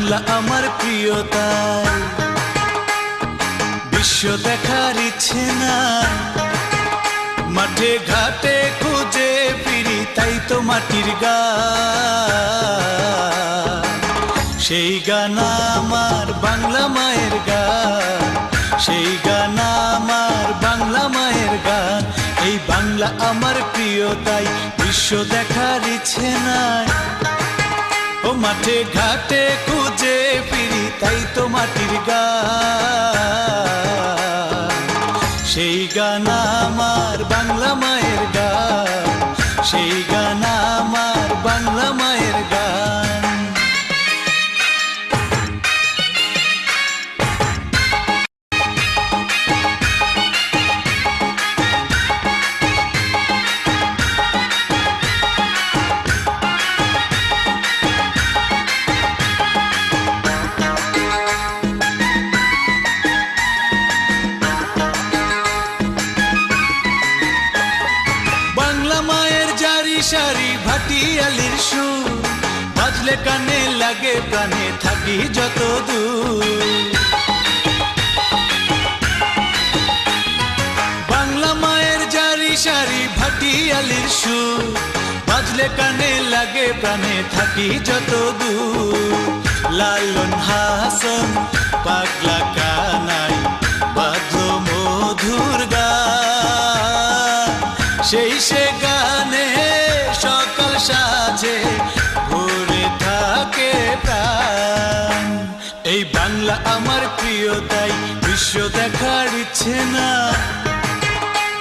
বাংলা আমার প্রিয়তাই, বিশ্ব দেখার ইচ্ছে নাই। মাঠে ঘাটে খুঁজে ফিরি তাই তো মাটির গান, সেই গান আমার বাংলা মায়ের গান, সেই গান আমার বাংলা মায়ের গান। এই বাংলা আমার প্রিয়তাই, বিশ্ব দেখার ইচ্ছে নাই। ও মাঠে ঘাটে খুঁজে ফিরি তাই তো মাটির গান, সেই গান আমার বাংলা মায়ের গান, সেই গান আমার বাংলা মায়ের গান। সারি ভাটিয়ালির সুর বাজলে কানে লাগে প্রাণে, থাকি যত দূর। বাংলা মায়ের জারি সারি ভাটিয়ালির সুর বাজলে কানে লাগে প্রাণে, থাকি যত দূর। লালন হাসন পাগলা কানাই বাদ্য মধুর গান, সেই সে গানে সকাল সাজে ভরে থাকে প্রাণ। এই বাংলা আমার প্রিয়তাই, বিশ্ব দেখার ইচ্ছে না।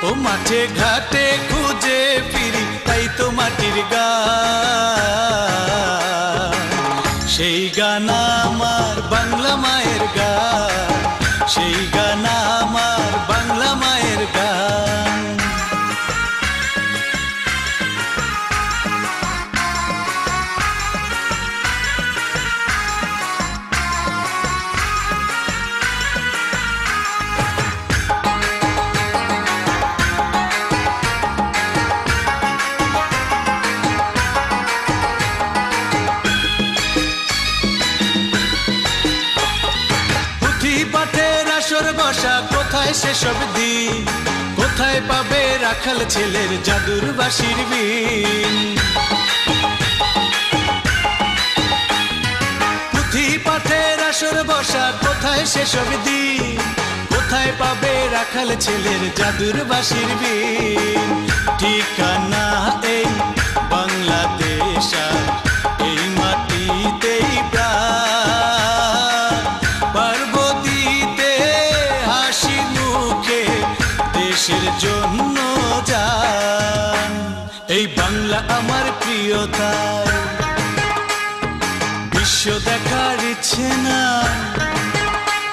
ও মাঠে ঘাটে খুঁজে ফিরি তাই তো মাটির গান, সেই গান আমার বাংলা মায়ের গান, সেই গান আমার বাংলা মায়ের গান। পাঠের আসর বসা কোথায় সেসব দিন, কোথায় পাবে রাখাল ছেলের জাদুর বাঁশির বিন। পুঁথি পাঠের আসর বসা কোথায় সেসব দিন, কোথায় পাবে রাখাল ছেলের জাদুর বাঁশির বিন। ঠিকানা এই বাংলাদেশ, এই মাটিতেই প্রাণ, পারবো দিতে হাসি মুখে দেশের জন্য জান। এই বাংলা আমার প্রিয়তাই, বিশ্ব দেখার ইচ্ছে না।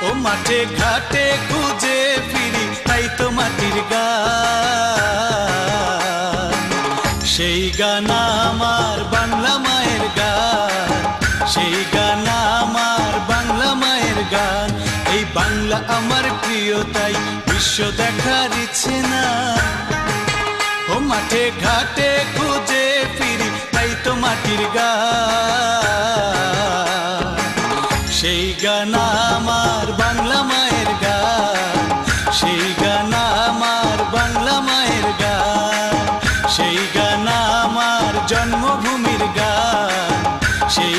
ও মাঠে ঘাটে খুঁজে ফিরি তাই তো মাটির গান, সেই গান আমার বাংলা মায়ের গান, সেই গান আমার বাংলা মায়ের গান। এই বাংলা আমার প্রিয়তাই, বিশ্ব দেখার ইচ্ছে না। ও মাঠে ঘাটে খুঁজে ফিরি তাই তো মাটির গান, সেই গান আমার বাংলা মায়ের গান, সেই গান আমার বাংলা মায়ের গান, সেই গান আমার জন্মভূমির গান, সেই